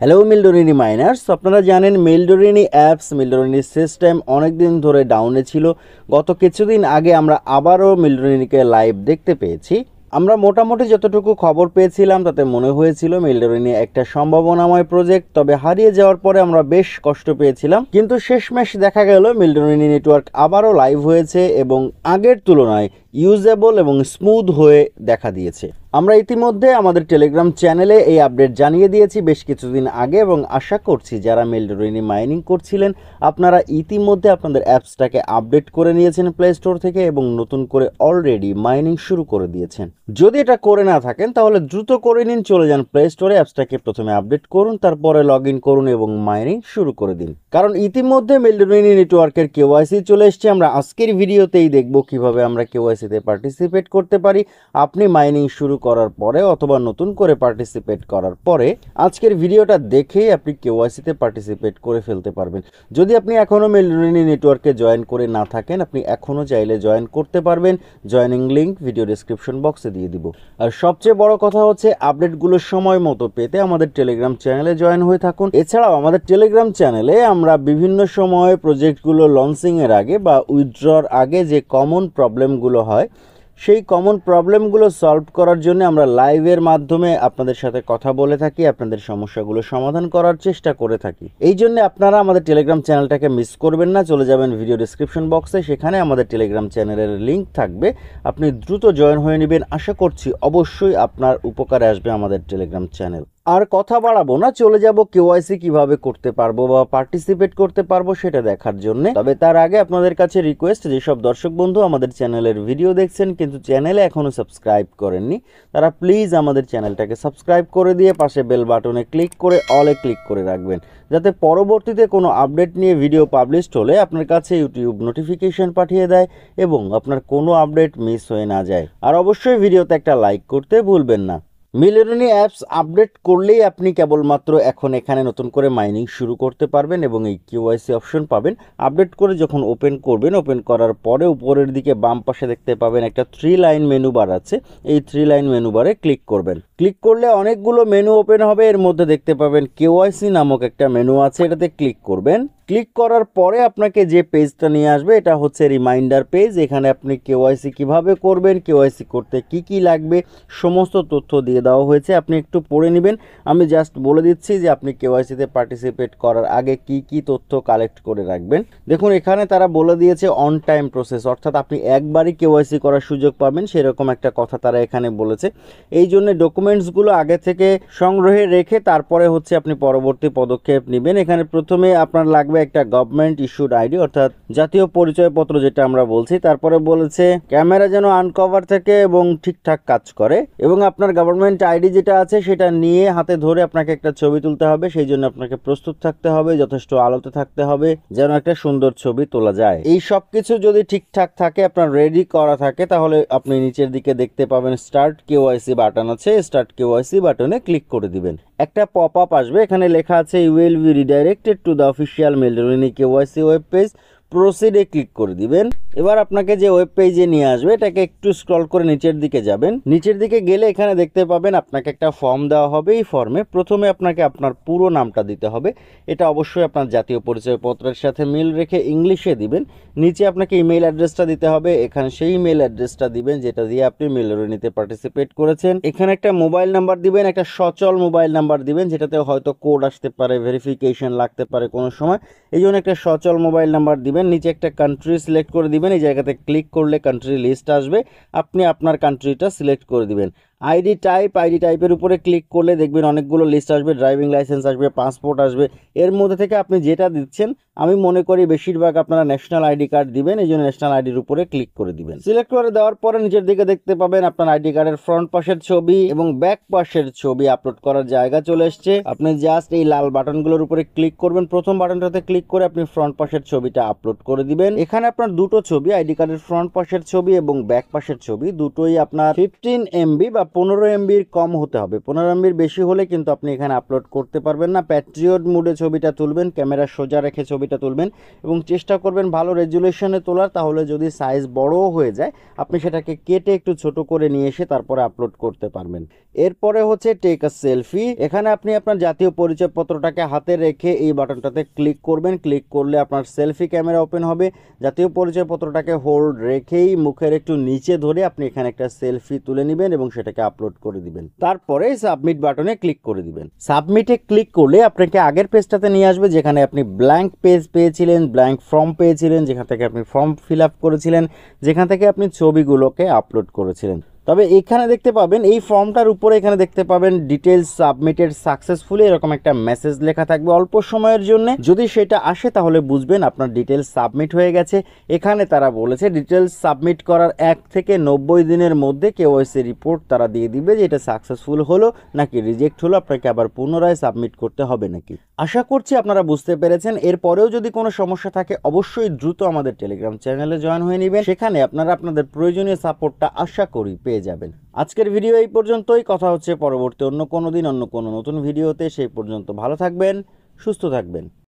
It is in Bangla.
হ্যালো মিলডোরিনি মাইনার্স, আপনারা জানেন মিলডোরিনি অ্যাপস, মিলডোরিনি সিস্টেম অনেক দিন ধরে ডাউনে ছিল। গত কিছুদিন আগে আমরা আবারও মিলডোরিনিকে লাইভ দেখতে পেয়েছি। আমরা মোটামুটি যতটুকু খবর পেয়েছিলাম তাতে মনে হয়েছিল মিলডোরিনি একটা সম্ভাবনাময় প্রজেক্ট, তবে হারিয়ে যাওয়ার পরে আমরা বেশ কষ্ট পেয়েছিলাম। কিন্তু শেষমেশ দেখা গেল মিলডোরিনি নেটওয়ার্ক আবারও লাইভ হয়েছে এবং আগের তুলনায় ইউজেবল এবং স্মুথ হয়ে দেখা দিয়েছে। আমরা ইতিমধ্যে আমাদের টেলিগ্রাম চ্যানেলে এই আপডেট জানিয়ে দিয়েছি বেশ কিছুদিন আগে, এবং আশা করছি যারা মিলডোরিনি মাইনিং করছিলেন আপনারা ইতিমধ্যে আপনাদের অ্যাপসটাকে আপডেট করে নিয়েছেন প্লে স্টোর থেকে এবং নতুন করে অলরেডি মাইনিং শুরু করে দিয়েছেন। যদি এটা করে না থাকেন তাহলে দ্রুত করে নিন, চলে যান প্লে স্টোরে, অ্যাপসটাকে প্রথমে আপডেট করুন, তারপরে লগ ইন করুন এবং মাইনিং শুরু করে দিন। কারণ ইতিমধ্যে মিলডোরিনি নেটওয়ার্কের কেওয়াইসি চলে এসছে। আমরা আজকের ভিডিওতেই দেখব কিভাবে আমরা কেওয়াইসিতে পার্টিসিপেট করতে পারি আপনি মাইনিং শুরু করার পরে অথবা নতুন করে পার্টিসিপেট করার পরে। আজকের ভিডিওটা দেখেই আপনি কেওয়াইসিতে পার্টিসিপেট করে ফেলতে পারবেন। যদি আপনি এখনও মিলডোরিনি নেটওয়ার্কে জয়েন করে না থাকেন, আপনি এখনও চাইলে জয়েন করতে পারবেন। জয়েনিং লিঙ্ক ভিডিও ডেসক্রিপশন বক্সে দিয়ে দিব। আর সবচেয়ে বড় কথা হচ্ছে আপডেটগুলো সময় মতো পেতে আমাদের টেলিগ্রাম চ্যানেলে জয়েন হয়ে থাকুন। এছাড়াও আমাদের টেলিগ্রাম চ্যানেলে আমরা বিভিন্ন সময় প্রজেক্টগুলো লঞ্চিংয়ের আগে বা উইথড্রর আগে যে কমন প্রবলেমগুলো হয় সেই কমন প্রবলেমগুলো সলভ করার জন্য আমরা লাইভের মাধ্যমে আপনাদের সাথে কথা বলে থাকি, আপনাদের সমস্যাগুলো সমাধান করার চেষ্টা করে থাকি। এই জন্য আপনারা আমাদের টেলিগ্রাম চ্যানেলটাকে মিস করবেন না, চলে যাবেন ভিডিও ডেসক্রিপশন বক্সে, সেখানে আমাদের টেলিগ্রাম চ্যানেলের লিঙ্ক থাকবে। আপনি দ্রুত জয়েন হয়ে নেবেন। আশা করছি অবশ্যই আপনার উপকারে আসবে আমাদের টেলিগ্রাম চ্যানেল। আর কথা বাড়াবো না, চলে যাব কেওয়াইসি কিভাবে করতে পারবো বা পার্টিসিপেট করতে পারবো সেটা দেখার জন্য। তবে তার আগে আপনাদের কাছে রিকোয়েস্ট, যেসব দর্শক বন্ধু আমাদের চ্যানেলের ভিডিও দেখছেন কিন্তু চ্যানেলে এখনো সাবস্ক্রাইব করেননি, তারা প্লিজ আমাদের চ্যানেলটাকে সাবস্ক্রাইব করে দিয়ে পাশে বেল বাটনে ক্লিক করে অলে ক্লিক করে রাখবেন, যাতে পরবর্তীতে কোনো আপডেট নিয়ে ভিডিও পাবলিশড হলে আপনার কাছে ইউটিউব নোটিফিকেশন পাঠিয়ে দেয় এবং আপনার কোনো আপডেট মিস হয়ে না যায়। আর অবশ্যই ভিডিওতে একটা লাইক করতে ভুলবেন না। মিলডোরিনি অ্যাপস আপডেট করলেই আপনি কেবলমাত্র এখন এখানে নতুন করে মাইনিং শুরু করতে পারবেন এবং এই কেওয়াইসি অপশন পাবেন। আপডেট করে যখন ওপেন করবেন, ওপেন করার পরে উপরের দিকে বাম পাশে দেখতে পাবেন একটা 3 লাইন মেনু বার আছে। এই 3 লাইন মেনু বারে ক্লিক করবেন। ক্লিক করলে অনেকগুলো মেনু ওপেন হবে। এর মধ্যে দেখতে পাবেন কেওয়াইসি নামক একটা মেনু আছে, এটাতে ক্লিক করবেন। ক্লিক করার পরে আপনাকে যে পেজটা নিয়ে আসবে এটা হচ্ছে রিমাইন্ডার পেজ। এখানে আপনি কেওয়াইসি কিভাবে করবেন, কেওয়াইসি করতে কি কি লাগবে সমস্ত তথ্য দিয়ে দেওয়া হয়েছে, আপনি একটু পড়ে নেবেন। আমি জাস্ট বলে দিচ্ছি যে আপনি কেওয়াইসিতে পার্টিসিপেট করার আগে কি কি তথ্য কালেক্ট করে রাখবেন। দেখুন এখানে তারা বলে দিয়েছে অন টাইম প্রসেস, অর্থাৎ আপনি একবারই কেওয়াইসি করার সুযোগ পাবেন, সেরকম একটা কথা তারা এখানে বলেছে। এই জন্য ডকুমেন্টসগুলো আগে থেকে সংগ্রহে রেখে তারপরে হচ্ছে আপনি পরবর্তী পদক্ষেপ নেবেন। এখানে প্রথমে আপনার লাগবে একটা গভর্নমেন্ট ইস্যুড আইডি, অর্থাৎ জাতীয় পরিচয়পত্র যেটা আমরা বলছি। তারপরে বলেছে ক্যামেরা যেন আনকভার থাকে এবং ঠিকঠাক কাজ করে, এবং আপনার গভর্নমেন্ট আইডি যেটা আছে সেটা নিয়ে হাতে ধরে আপনাকে একটা ছবি তুলতে হবে। সেই জন্য আপনাকে প্রস্তুত থাকতে হবে, যথেষ্ট আলোতে থাকতে হবে যেন একটা সুন্দর ছবি তোলা যায়। এই সব কিছু যদি ঠিকঠাক থাকে, আপনার রেডি করা থাকে, তাহলে আপনি নিচের দিকে দেখতে পাবেন স্টার্ট কেওয়াইসি বাটন আছে। স্টার্ট কেওয়াইসি বাটনে ক্লিক করে দিবেন। একটা পপ আপ আসবে, এখানে লেখা আছে you will be redirected to the official মিলডোরিনি কেওয়াইসি ওয়েব পেজ, প্রসিডে ক্লিক করে দিবেন। এবার আপনাকে যে ওয়েব পেজে নিয়ে আসবে এটাকে একটু স্ক্রল করে নিচের দিকে যাবেন। নিচের দিকে গেলে এখানে দেখতে পাবেন আপনাকে একটা ফর্ম দেওয়া হবে। এই ফর্মে প্রথমে আপনাকে আপনার পুরো নামটা দিতে হবে, এটা অবশ্যই আপনার জাতীয় পরিচয়পত্রের সাথে মিল রেখে ইংলিশে দিবেন। নিচে আপনাকে ইমেল অ্যাড্রেসটা দিতে হবে, এখানে সেই ইমেল অ্যাড্রেসটা দিবেন যেটা দিয়ে আপনি মিলডোরিনিতে পার্টিসিপেট করেছেন। এখানে একটা মোবাইল নাম্বার দিবেন, একটা সচল মোবাইল নাম্বার দিবেন, যেটাতে হয়তো কোড আসতে পারে, ভেরিফিকেশন লাগতে পারে কোনো সময়, এই জন্য একটা সচল মোবাইল নাম্বার দিবেন। নিচে একটা কান্ট্রি সিলেক্ট করে দিবেন, এই জায়গাতে ক্লিক করলে কান্ট্রি লিস্ট আসবে, আপনি আপনার কান্ট্রিটা সিলেক্ট করে দিবেন। আইডি টাইপের উপরে ক্লিক করলে দেখবেন অনেকগুলো লিস্ট আসবে, ড্রাইভিং লাইসেন্স আসবে, পাসপোর্ট আসবে। এর মধ্যে থেকে আপনি যেটা দিচ্ছেন, আমি মনে করি বেশিরভাগ আপনারা ন্যাশনাল আইডি কার্ড দিবেন, এই জন্য ন্যাশনাল আইডির উপরে ক্লিক করে দিবেন। সিলেক্ট করে দেওয়ার পরে নিচের দিকে দেখতে পাবেন আপনার আইডি কার্ডের ফ্রন্ট পাশের ছবি এবং ব্যাক পাশের ছবি আপলোড করার জায়গা চলে এসছে। আপনি জাস্ট এই লাল বাটনগুলোর উপরে ক্লিক করবেন। প্রথম বাটনটাতে ক্লিক করে আপনি ফ্রন্ট পাশের ছবিটা আপলোড করে দিবেন। এখানে আপনার দুটো ছবি, আইডি কার্ডের ফ্রন্ট পাশের ছবি এবং ব্যাক পাশের ছবি, দুটোই আপনার 15 MB বা 15 এমবির কম হতে হবে। 15 এমবির বেশি হলে কিন্তু আপনি এখানে আপলোড করতে পারবেন না। প্যাট্রিয়ট মোডে ছবিটা তুলবেন, ক্যামেরা সোজা রেখে ছবিটা তুলবেন এবং চেষ্টা করবেন ভালো রেজুলেশনে তোলার। তাহলে যদি সাইজ বড়ও হয়ে যায় আপনি সেটাকে কেটে একটু ছোট করে নিয়ে এসে তারপরে আপলোড করতে পারবেন। এরপরে হচ্ছে টেক আ সেলফি। এখানে আপনি আপনার জাতীয় পরিচয়পত্রটাকে হাতে রেখে এই বাটনটাতে ক্লিক করবেন। ক্লিক করলে আপনার সেলফি ক্যামেরা ওপেন হবে। জাতীয় পরিচয়পত্রটাকে হোল্ড রেখেই মুখের একটু নিচে ধরে আপনি এখানে একটা সেলফি তুলে নেবেন এবং সেটাকে আপলোড করে দিবেন। তারপরে সাবমিট বাটনে ক্লিক করে দিবেন। সাবমিটে ক্লিক করলে আপনাকে আগের পেজটাতে নিয়ে আসবে, যেখানে আপনি ব্ল্যাঙ্ক পেজ পেয়েছিলেন, ব্ল্যাঙ্ক ফর্ম পেয়েছিলেন, যেখান থেকে আপনি ফর্ম ফিল আপ করেছিলেন, যেখান থেকে আপনি ছবিগুলোকে আপলোড করেছিলেন। তবে এখানে দেখতে পাবেন এই ফর্মটার উপরে এখানে দেখতে পাবেন ডিটেলস সাবমিটেড সাকসেসফুলি এরকম একটা মেসেজ লেখা থাকবে অল্প সময়ের জন্য। যদি সেটা আসে তাহলে বুঝবেন আপনার ডিটেলস সাবমিট হয়ে গেছে। এখানে তারা বলেছে ডিটেলস সাবমিট করার 1 থেকে 90 দিনের মধ্যে কেওয়াইসি রিপোর্ট তারা দিয়ে দিবে যে এটা সাকসেসফুল হলো নাকি রিজেক্ট হলো, আপনাকে আবার পুনরায় সাবমিট করতে হবে নাকি। আশা করছি আপনারা বুঝতে পেরেছেন। এরপরেও যদি কোনো সমস্যা থাকে অবশ্যই দ্রুত আমাদের টেলিগ্রাম চ্যানেলে জয়েন হয়ে নেবেন। সেখানে আপনারা আপনাদের প্রয়োজনীয় সাপোর্টটা আশা করি পেয়ে যাবেন। আজকের ভিডিও এই পর্যন্তই। কথা হচ্ছে পরবর্তী অন্য কোনো দিন অন্য কোনো নতুন ভিডিওতে। সেই পর্যন্ত ভালো থাকবেন, সুস্থ থাকবেন।